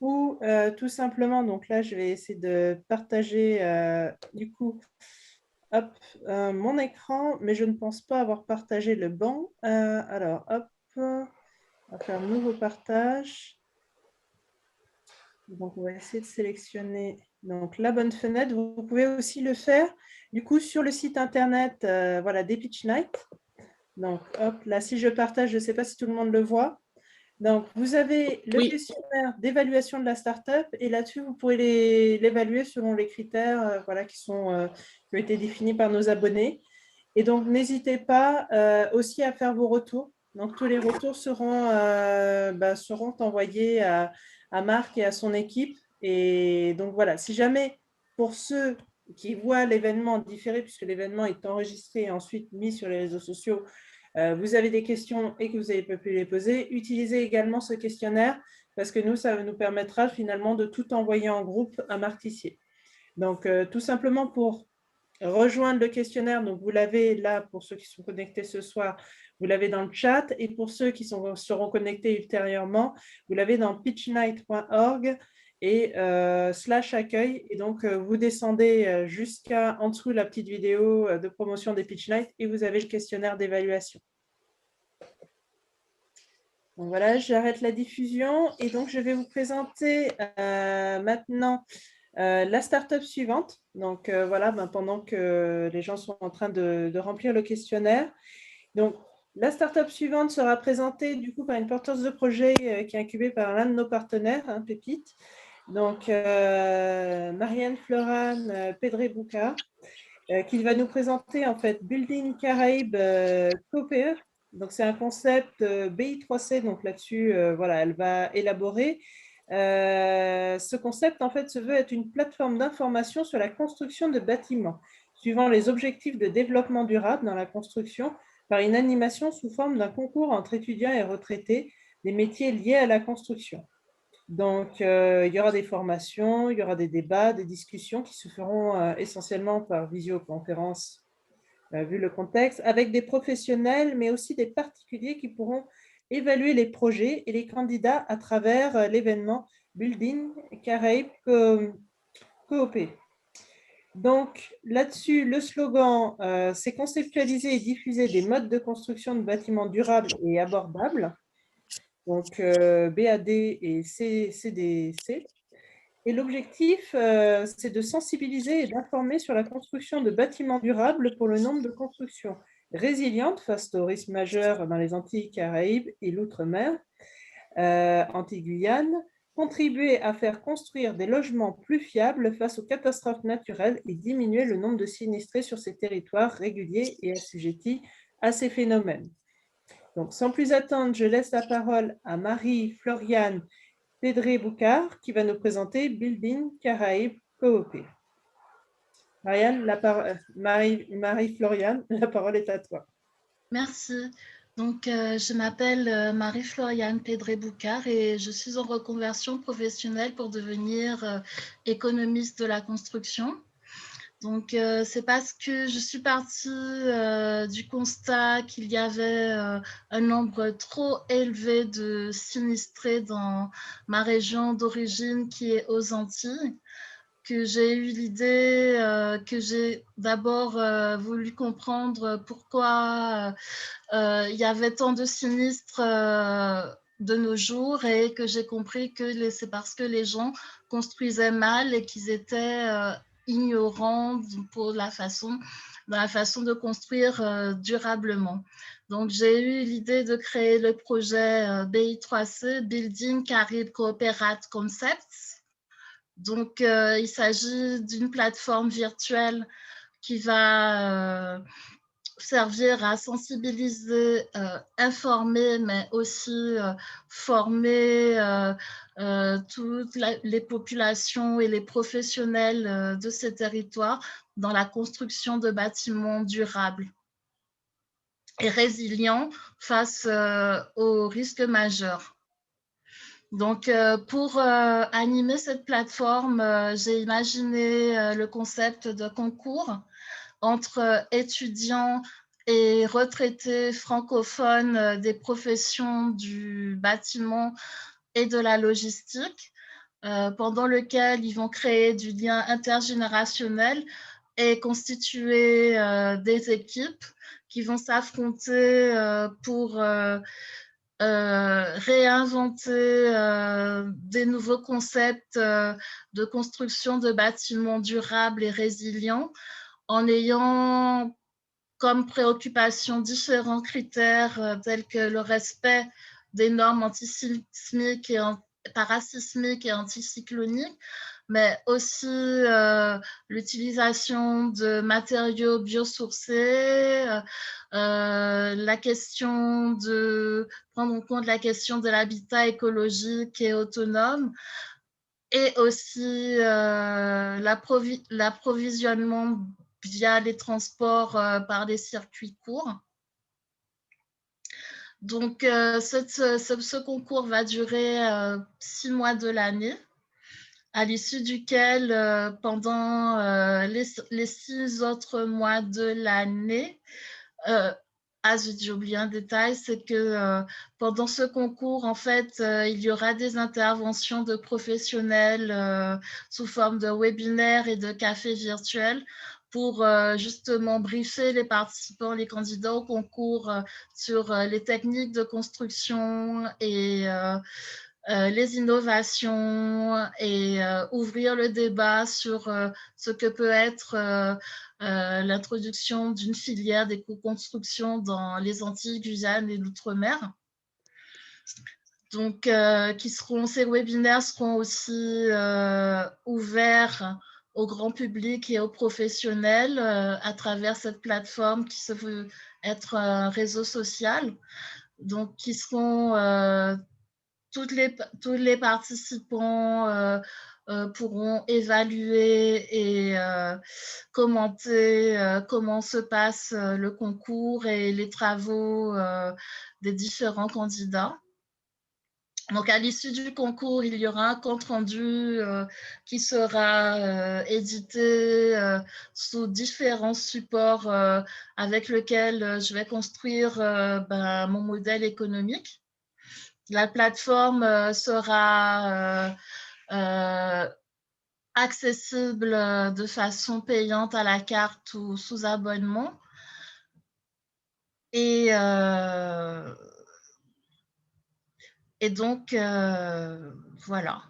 Speaker 1: ou tout simplement, donc là, je vais essayer de partager du coup hop, mon écran, mais je ne pense pas avoir partagé le banc. Alors, hop, on va faire un nouveau partage. Donc, on va essayer de sélectionner donc, la bonne fenêtre. Vous pouvez aussi le faire du coup sur le site internet voilà, des Pitch Night. Donc, hop, là, si je partage, je ne sais pas si tout le monde le voit. Donc, vous avez le questionnaire d'évaluation de la startup et là-dessus, vous pourrez l'évaluer selon les critères voilà, qui ont été définis par nos abonnés. Et donc, n'hésitez pas aussi à faire vos retours. Donc, tous les retours seront envoyés à Marc et à son équipe. Et donc, voilà, si jamais, pour ceux qui voient l'événement différé, puisque l'événement est enregistré et ensuite mis sur les réseaux sociaux, vous avez des questions et que vous n'avez pas pu les poser, utilisez également ce questionnaire parce que nous, ça nous permettra finalement de tout envoyer en groupe à Marc Tissier. Donc, tout simplement pour rejoindre le questionnaire, donc vous l'avez là pour ceux qui sont connectés ce soir, vous l'avez dans le chat et pour ceux qui seront connectés ultérieurement, vous l'avez dans pitchnight.org et /accueil et donc vous descendez jusqu'à en dessous la petite vidéo de promotion des Pitch Night et vous avez le questionnaire d'évaluation. Donc voilà, j'arrête la diffusion et donc je vais vous présenter maintenant La start-up suivante, donc voilà, pendant que les gens sont en train de remplir le questionnaire. Donc, la start-up suivante sera présentée du coup par une porteuse de projet qui est incubée par l'un de nos partenaires, Pépite. Donc, Marianne Fleuran Pedré-Boucard, qui va nous présenter en fait Building Caraïbes Coopér. Donc, c'est un concept BI3C. Donc, là-dessus, voilà, elle va élaborer. Ce concept, en fait, se veut être une plateforme d'information sur la construction de bâtiments, suivant les objectifs de développement durable dans la construction, par une animation sous forme d'un concours entre étudiants et retraités des métiers liés à la construction. Donc, il y aura des formations, il y aura des débats, des discussions qui se feront essentiellement par visioconférence, vu le contexte, avec des professionnels, mais aussi des particuliers qui pourront évaluer les projets et les candidats à travers l'événement Building Caraïbes Coopé. Donc, là-dessus, le slogan, c'est conceptualiser et diffuser des modes de construction de bâtiments durables et abordables. Donc, BAD et CDC. Et l'objectif, c'est de sensibiliser et d'informer sur la construction de bâtiments durables pour le nombre de constructions résilientes face aux risques majeurs dans les Antilles, Caraïbes et l'outre-mer, Antilles-Guyane, contribuer à faire construire des logements plus fiables face aux catastrophes naturelles et diminuer le nombre de sinistrés sur ces territoires réguliers et assujettis à ces phénomènes. Donc, sans plus attendre, je laisse la parole à Marie-Floriane Pedré-Boucard qui va nous présenter Building Caraïbes Coopé. Marie-Floriane, la parole est à toi.
Speaker 6: Merci. Donc, je m'appelle Marie-Floriane Pedré-Boucard et je suis en reconversion professionnelle pour devenir économiste de la construction. Donc, c'est parce que je suis partie du constat qu'il y avait un nombre trop élevé de sinistrés dans ma région d'origine qui est aux Antilles, que j'ai eu l'idée, que j'ai d'abord voulu comprendre pourquoi il y avait tant de sinistres de nos jours et que j'ai compris que c'est parce que les gens construisaient mal et qu'ils étaient ignorants pour dans la façon de construire durablement. Donc, j'ai eu l'idée de créer le projet BI3C, Building Caraïbes Cooperate Concepts. Donc, il s'agit d'une plateforme virtuelle qui va servir à sensibiliser, informer, mais aussi former toutes les populations et les professionnels de ces territoires dans la construction de bâtiments durables et résilients face aux risques majeurs. Donc, pour animer cette plateforme, j'ai imaginé le concept de concours entre étudiants et retraités francophones des professions du bâtiment et de la logistique, pendant lequel ils vont créer du lien intergénérationnel et constituer des équipes qui vont s'affronter pour réinventer des nouveaux concepts de construction de bâtiments durables et résilients en ayant comme préoccupation différents critères tels que le respect des normes antisismiques et parasismiques et anticycloniques, mais aussi l'utilisation de matériaux biosourcés, la question de prendre en compte la question de l'habitat écologique et autonome, et aussi l'approvisionnement via les transports par des circuits courts. Donc, ce concours va durer 6 mois de l'année, à l'issue duquel, pendant les 6 autres mois de l'année, j'ai oublié un détail, c'est que pendant ce concours, en fait, il y aura des interventions de professionnels sous forme de webinaires et de cafés virtuels pour justement briefer les participants, les candidats au concours sur les techniques de construction et les innovations et ouvrir le débat sur ce que peut être l'introduction d'une filière d'éco-construction dans les Antilles, Guyane et l'Outre-mer. Donc, ces webinaires seront aussi ouverts au grand public et aux professionnels à travers cette plateforme qui se veut être un réseau social. Donc, qui seront tous les participants pourront évaluer et commenter comment se passe le concours et les travaux des différents candidats. Donc, à l'issue du concours, il y aura un compte-rendu qui sera édité sous différents supports avec lesquels je vais construire mon modèle économique. La plateforme sera accessible de façon payante à la carte ou sous abonnement. Et donc, voilà.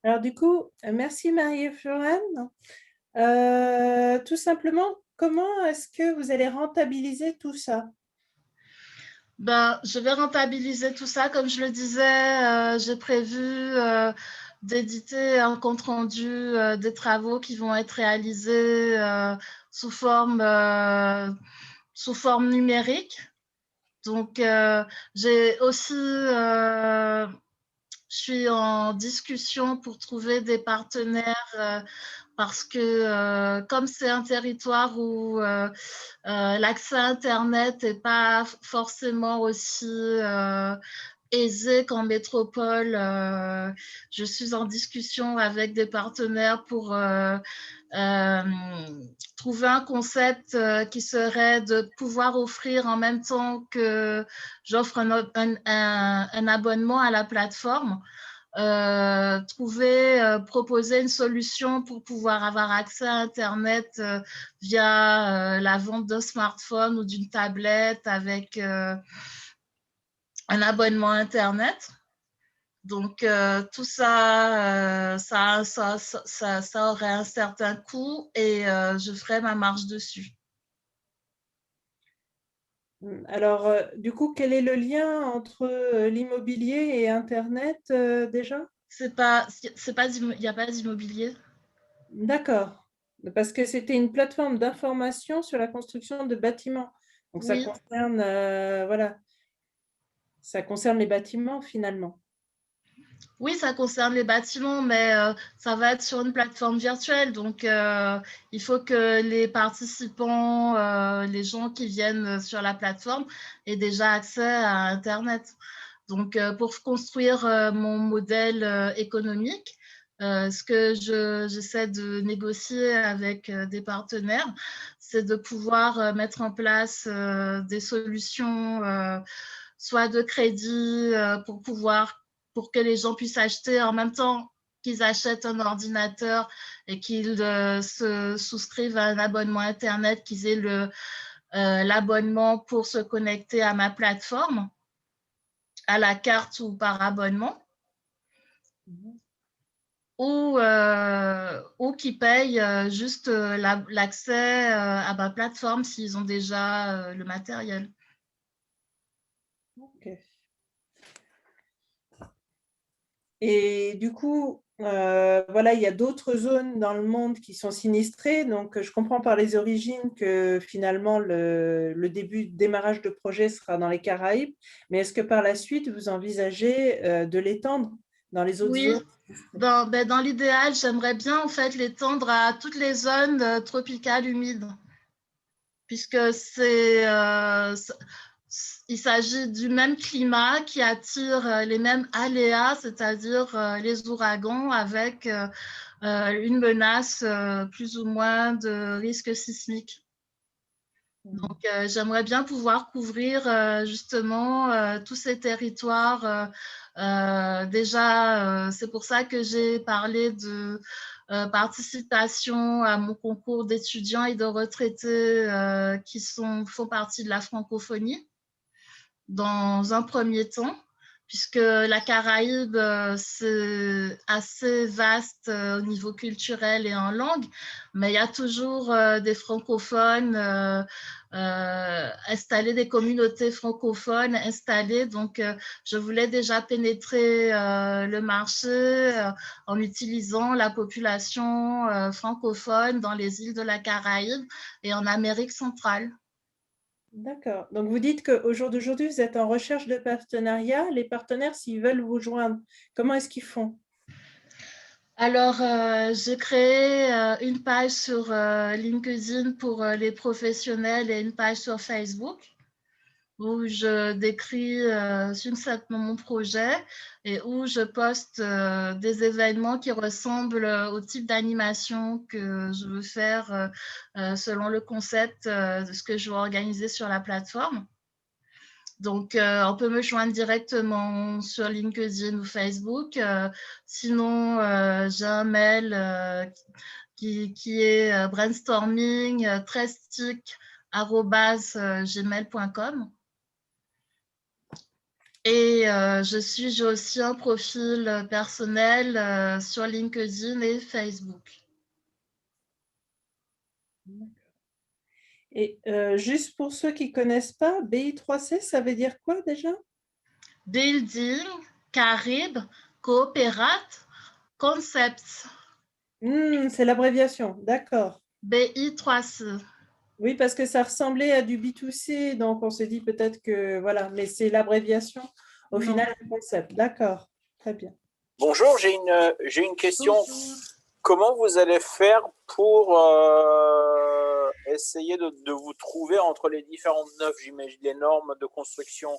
Speaker 1: Alors du coup, merci Marie-Florence. Tout simplement, comment est-ce que vous allez rentabiliser tout ça?
Speaker 6: Je vais rentabiliser tout ça. Comme je le disais, j'ai prévu d'éditer un compte-rendu des travaux qui vont être réalisés sous forme numérique. Donc, j'ai aussi, je suis en discussion pour trouver des partenaires parce que comme c'est un territoire où l'accès à Internet n'est pas forcément aussi aisé qu'en métropole, je suis en discussion avec des partenaires pour trouver un concept qui serait de pouvoir offrir en même temps que j'offre un abonnement à la plateforme, proposer une solution pour pouvoir avoir accès à Internet via la vente d'un smartphone ou d'une tablette avec un abonnement Internet. Donc, tout ça, ça aurait un certain coût et je ferai ma marge dessus.
Speaker 1: Alors, du coup, quel est le lien entre l'immobilier et Internet déjà?
Speaker 6: Il n'y a pas d'immobilier.
Speaker 1: D'accord. Parce que c'était une plateforme d'information sur la construction de bâtiments. Donc, ça
Speaker 6: Oui.
Speaker 1: concerne, voilà, ça concerne les bâtiments finalement.
Speaker 6: Oui, ça concerne les bâtiments, mais ça va être sur une plateforme virtuelle. Donc, il faut que les participants, les gens qui viennent sur la plateforme aient déjà accès à Internet. Donc, pour construire mon modèle économique, ce que j'essaie de négocier avec des partenaires, c'est de pouvoir mettre en place des solutions, soit de crédit pour que les gens puissent acheter en même temps qu'ils achètent un ordinateur et qu'ils se souscrivent à un abonnement Internet, qu'ils aient l'abonnement pour se connecter à ma plateforme, à la carte ou par abonnement, ou qui payent juste l'accès à ma plateforme s'ils ont déjà le matériel.
Speaker 1: Ok. Et du coup, voilà, il y a d'autres zones dans le monde qui sont sinistrées. Donc, je comprends par les origines que finalement, le démarrage de projet sera dans les Caraïbes. Mais est-ce que par la suite, vous envisagez de l'étendre dans les autres zones?
Speaker 6: Dans l'idéal, j'aimerais bien en fait l'étendre à toutes les zones tropicales humides, puisque il s'agit du même climat qui attire les mêmes aléas, c'est-à-dire les ouragans avec une menace plus ou moins de risque sismique. Donc, j'aimerais bien pouvoir couvrir justement tous ces territoires. Déjà, c'est pour ça que j'ai parlé de participation à mon concours d'étudiants et de retraités qui font partie de la francophonie. dans un premier temps, puisque la Caraïbe, c'est assez vaste au niveau culturel et en langue, mais il y a toujours des francophones installés, des communautés francophones installées. Donc, je voulais déjà pénétrer le marché en utilisant la population francophone dans les îles de la Caraïbe et en Amérique centrale.
Speaker 1: D'accord. Donc, vous dites qu'au jour d'aujourd'hui, vous êtes en recherche de partenariat. Les partenaires, s'ils veulent vous joindre, comment est-ce qu'ils font?
Speaker 6: Alors, j'ai créé une page sur LinkedIn pour les professionnels et une page sur Facebook où je décris succinctement mon projet et où je poste des événements qui ressemblent au type d'animation que je veux faire selon le concept de ce que je veux organiser sur la plateforme. Donc, on peut me joindre directement sur LinkedIn ou Facebook. Sinon, j'ai un mail qui est brainstorming13stick@gmail.com. Et j'ai aussi un profil personnel sur LinkedIn et Facebook.
Speaker 1: Et juste pour ceux qui ne connaissent pas, BI3C, ça veut dire quoi déjà?
Speaker 6: Building, Caribe, Cooperate, Concepts.
Speaker 1: C'est l'abréviation, d'accord.
Speaker 6: BI3C.
Speaker 1: Oui, parce que ça ressemblait à du B2C, donc on s'est dit peut-être que, voilà, mais c'est l'abréviation au final du concept. D'accord, très bien.
Speaker 4: Bonjour, j'ai une question.
Speaker 6: Bonjour.
Speaker 4: Comment vous allez faire pour essayer de vous trouver entre les différentes j'imagine, les normes de construction,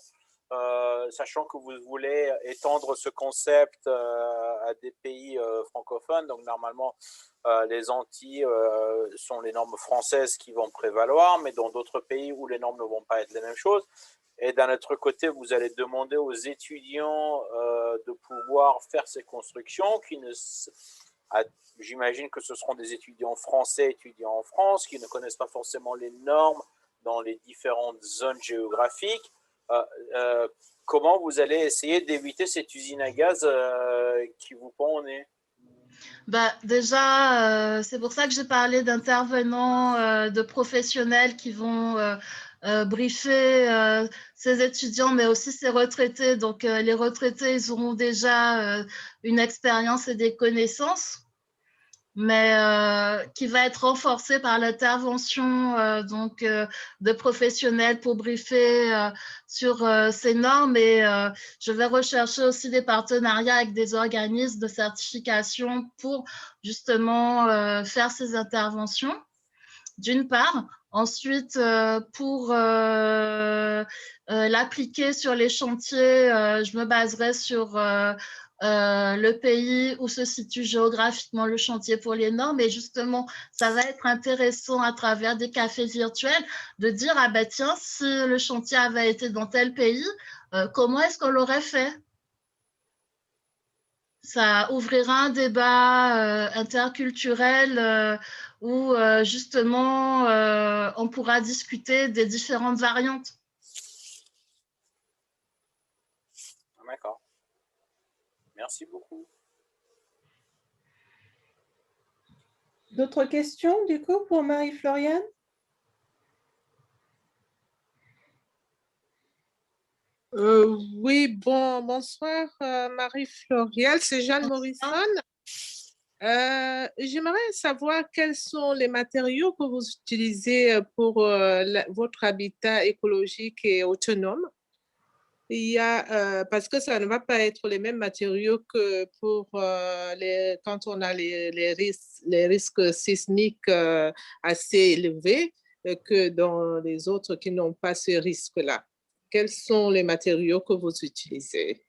Speaker 4: sachant que vous voulez étendre ce concept à des pays francophones. Donc, normalement, les Antilles sont les normes françaises qui vont prévaloir, mais dans d'autres pays où les normes ne vont pas être les mêmes choses. Et d'un autre côté, vous allez demander aux étudiants de pouvoir faire ces constructions qui ne... J'imagine que ce seront des étudiants français, étudiants en France, qui ne connaissent pas forcément les normes dans les différentes zones géographiques. Comment vous allez essayer d'éviter cette usine à gaz qui vous pend au nez?
Speaker 6: Bah, déjà, c'est pour ça que j'ai parlé d'intervenants, de professionnels qui vont briefer ces étudiants, mais aussi ces retraités. Donc, les retraités, ils auront déjà une expérience et des connaissances, mais qui va être renforcée par l'intervention de professionnels pour briefer sur ces normes. Et je vais rechercher aussi des partenariats avec des organismes de certification pour justement faire ces interventions, d'une part. Ensuite, pour l'appliquer sur les chantiers, je me baserai sur le pays où se situe géographiquement le chantier pour les normes. Et justement, ça va être intéressant à travers des cafés virtuels de dire, ah ben tiens, si le chantier avait été dans tel pays, comment est-ce qu'on l'aurait fait? Ça ouvrira un débat interculturel où justement on pourra discuter des différentes variantes.
Speaker 4: D'accord. Merci beaucoup.
Speaker 1: D'autres questions, du coup, pour Marie-Floriane?
Speaker 3: Oui, bonsoir Marie-Floriane, c'est Jeanne Morrison. J'aimerais savoir quels sont les matériaux que vous utilisez pour votre habitat écologique et autonome. Il y a, parce que ça ne va pas être les mêmes matériaux que pour quand on a les risques sismiques assez élevés que dans les autres qui n'ont pas ce risque-là. Quels sont les matériaux que vous utilisez?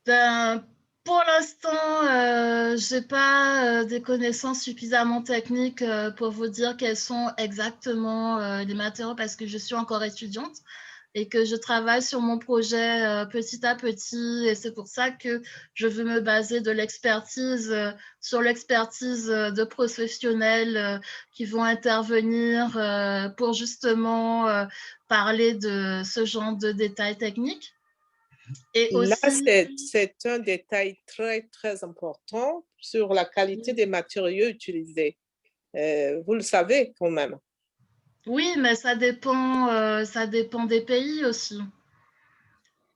Speaker 6: Ben, pour l'instant, je n'ai pas des connaissances suffisamment techniques pour vous dire quels sont exactement les matériaux parce que je suis encore étudiante. et que je travaille sur mon projet petit à petit. Et c'est pour ça que je veux me baser sur l'expertise de professionnels qui vont intervenir pour justement parler de ce genre de détails techniques. Et
Speaker 3: Là,
Speaker 6: aussi,
Speaker 3: c'est un détail très, très important sur la qualité des matériaux utilisés. Vous le savez quand même.
Speaker 6: oui, mais ça dépend des pays aussi.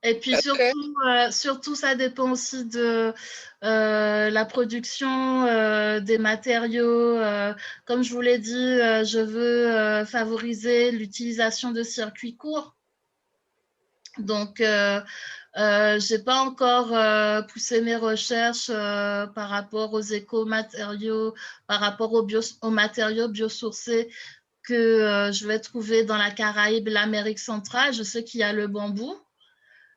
Speaker 6: Et puis surtout, ça dépend aussi de la production des matériaux. Comme je vous l'ai dit, je veux favoriser l'utilisation de circuits courts. Donc, je n'ai pas encore poussé mes recherches par rapport aux éco-matériaux, par rapport aux matériaux biosourcés que je vais trouver dans la Caraïbe, l'Amérique centrale. Je sais qu'il y a le bambou.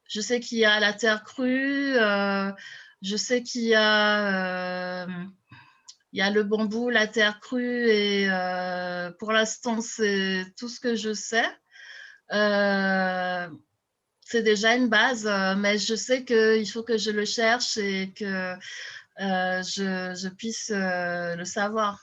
Speaker 6: Je sais qu'il y a la terre crue, je sais qu'il y a le bambou, la terre crue, et pour l'instant, c'est tout ce que je sais. C'est déjà une base, mais je sais qu'il faut que je le cherche et que je puisse le savoir.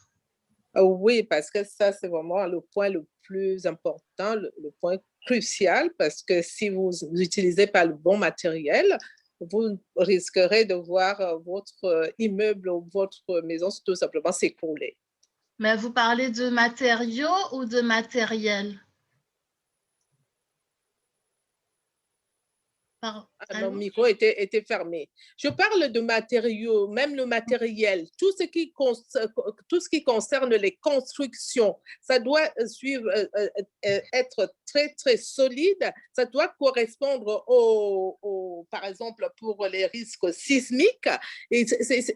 Speaker 3: Oui, parce que ça, c'est vraiment le point le plus important, le point crucial, parce que si vous n'utilisez pas le bon matériel, vous risquerez de voir votre immeuble ou votre maison tout simplement s'écrouler.
Speaker 6: Mais vous parlez de matériaux ou de matériel?
Speaker 3: Mon micro était fermé. Je parle de matériaux, même le matériel, tout ce qui concerne les constructions, ça doit être très, très solide. Ça doit correspondre par exemple, pour les risques sismiques. Et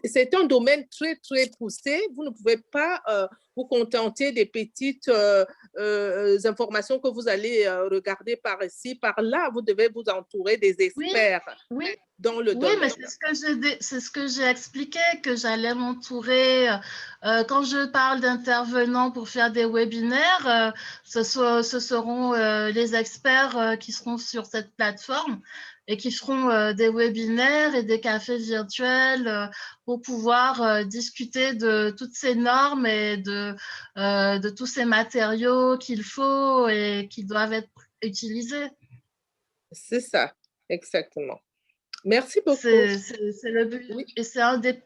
Speaker 3: c'est un domaine très, très poussé. Vous ne pouvez pas vous contenter des petites informations que vous allez regarder par ici, par là. Vous devez vous entourer des experts dans le domaine.
Speaker 6: Oui, mais c'est ce que j'ai expliqué, que j'allais m'entourer. Quand je parle d'intervenants pour faire des webinaires, ce seront les experts qui seront sur cette plateforme et qui feront des webinaires et des cafés virtuels pour pouvoir discuter de toutes ces normes et de tous ces matériaux qu'il faut et qui doivent être utilisés.
Speaker 3: C'est ça, exactement. Merci beaucoup.
Speaker 6: C'est le but. Oui. Et c'est un des...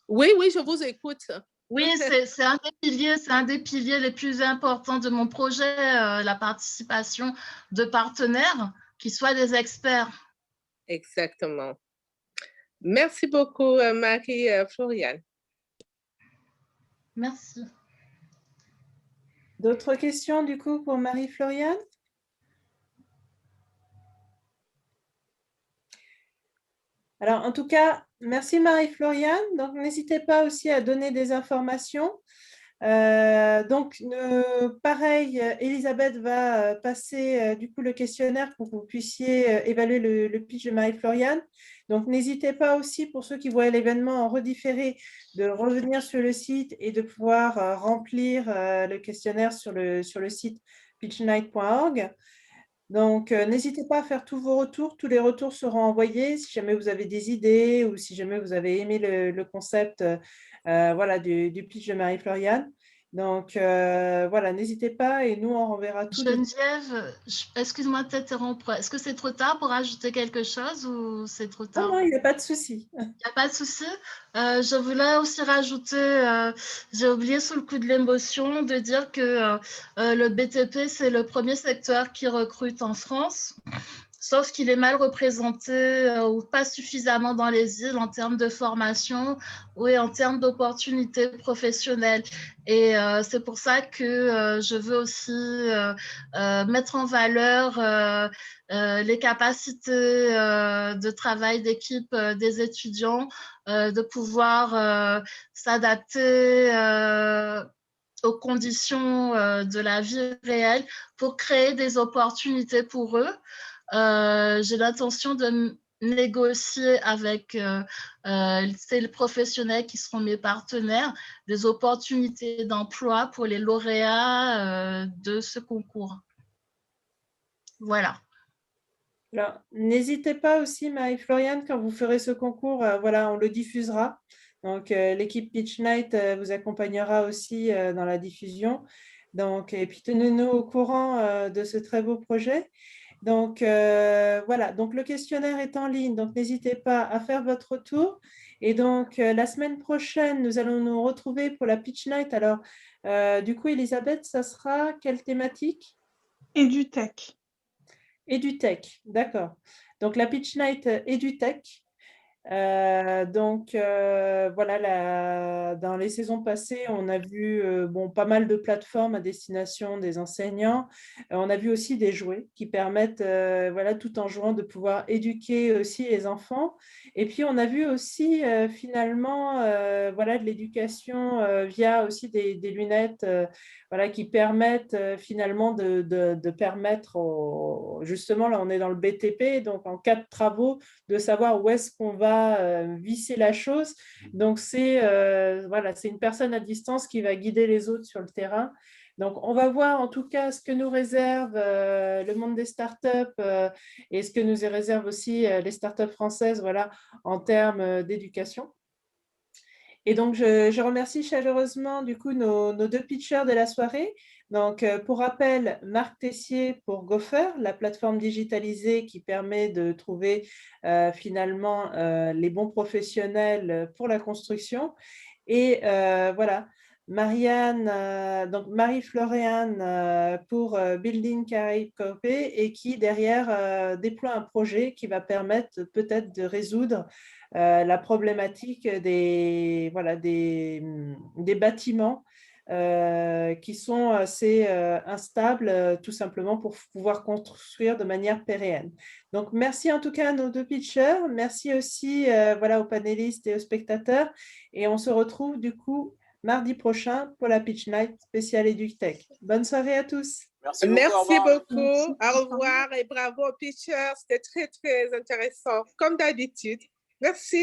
Speaker 3: Oui, je vous écoute.
Speaker 6: Oui, c'est un des piliers les plus importants de mon projet, la participation de partenaires qui soient des experts.
Speaker 3: Exactement. Merci beaucoup, Marie-Floriane.
Speaker 6: Merci.
Speaker 1: D'autres questions, du coup, pour Marie-Floriane? Alors, en tout cas, merci Marie-Floriane. Donc, n'hésitez pas aussi à donner des informations. Pareil, Elisabeth va passer du coup le questionnaire pour que vous puissiez évaluer le pitch de Marie-Floriane. Donc, n'hésitez pas aussi, pour ceux qui voient l'événement en redifféré, de revenir sur le site et de pouvoir remplir le questionnaire sur le site pitchnight.org. Donc, n'hésitez pas à faire tous vos retours. Tous les retours seront envoyés si jamais vous avez des idées ou si jamais vous avez aimé le concept du pitch de Marie-Floriane. Donc, voilà, n'hésitez pas et nous, on renverra tout.
Speaker 6: Geneviève, excuse-moi de t'interrompre. Est-ce que c'est trop tard pour ajouter quelque chose ou c'est trop tard?
Speaker 1: Non, il n'y a pas de souci.
Speaker 6: Il n'y a pas de souci. Je voulais aussi rajouter, j'ai oublié sous le coup de l'émotion de dire que le BTP, c'est le premier secteur qui recrute en France. Sauf qu'il est mal représenté ou pas suffisamment dans les îles en termes de formation ou en termes d'opportunités professionnelles. Et c'est pour ça que je veux aussi mettre en valeur les capacités de travail d'équipe des étudiants, de pouvoir s'adapter aux conditions de la vie réelle pour créer des opportunités pour eux. J'ai l'intention de négocier avec les professionnels qui seront mes partenaires des opportunités d'emploi pour les lauréats de ce concours. Voilà.
Speaker 1: Alors, n'hésitez pas aussi, Marie-Floriane, quand vous ferez ce concours, voilà, on le diffusera. Donc, l'équipe Pitch Night vous accompagnera aussi dans la diffusion. Donc, et puis, tenez-nous au courant de ce très beau projet. Donc, voilà. Donc, le questionnaire est en ligne. Donc, n'hésitez pas à faire votre tour. Et donc, la semaine prochaine, nous allons nous retrouver pour la Pitch Night. Alors, du coup, Elisabeth, ça sera quelle thématique?
Speaker 5: EduTech.
Speaker 1: EduTech, d'accord. Donc, la Pitch Night EduTech. Voilà, dans les saisons passées, on a vu pas mal de plateformes à destination des enseignants. On a vu aussi des jouets qui permettent, voilà, tout en jouant, de pouvoir éduquer aussi les enfants. Et puis, on a vu aussi finalement voilà, de l'éducation via aussi des lunettes voilà, qui permettent finalement de permettre, justement, là, on est dans le BTP, donc en cas de travaux, de savoir où est-ce qu'on va visser la chose. Donc, voilà, c'est une personne à distance qui va guider les autres sur le terrain. Donc, on va voir en tout cas ce que nous réserve le monde des startups et ce que nous réservent aussi les startups françaises, voilà, en termes d'éducation. Et donc, je remercie chaleureusement du coup nos deux pitchers de la soirée. Donc, pour rappel, Marc Tessier pour Gopher, la plateforme digitalisée qui permet de trouver finalement les bons professionnels pour la construction. Et voilà, donc Marie-Floriane pour Building Caraïbes Coop et qui derrière déploie un projet qui va permettre peut-être de résoudre la problématique des bâtiments qui sont assez instables, tout simplement pour pouvoir construire de manière pérenne. Donc, merci en tout cas à nos deux pitchers. Merci aussi voilà, aux panélistes et aux spectateurs. Et on se retrouve du coup mardi prochain pour la Pitch Night spéciale EduTech. Bonne soirée à tous.
Speaker 4: Merci beaucoup.
Speaker 3: Merci beaucoup.
Speaker 5: Merci.
Speaker 3: Au revoir et bravo aux pitchers. C'était très, très intéressant, comme d'habitude. Merci.